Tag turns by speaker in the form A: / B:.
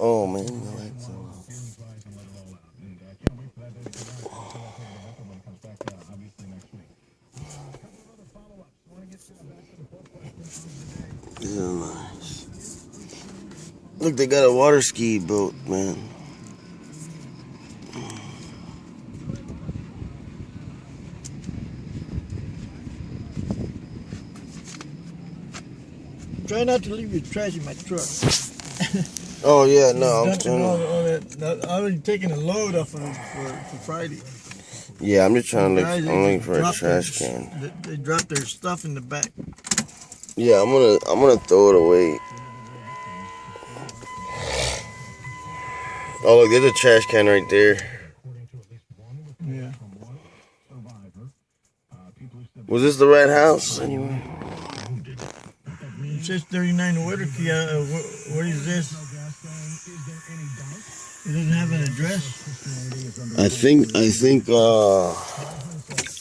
A: Oh man, the lights are off. This is nice. Look, they got a water ski boat, man.
B: Try not to leave your trash in my truck.
A: Oh yeah, no, I'm
B: Dumping
A: trying
B: all
A: to.
B: that. I already taking a load off for Friday.
A: Yeah, I'm just trying to look.
B: Guys,
A: I'm
B: they
A: looking
B: just
A: for a
B: dropped
A: trash can.
B: They dropped their stuff in the back.
A: Yeah, I'm gonna throw it away. Oh look, there's a trash can right there.
B: Yeah.
A: Was this the right house? Anyway.
B: It says 39 Waterkey. What is this? It doesn't have an address.
A: I think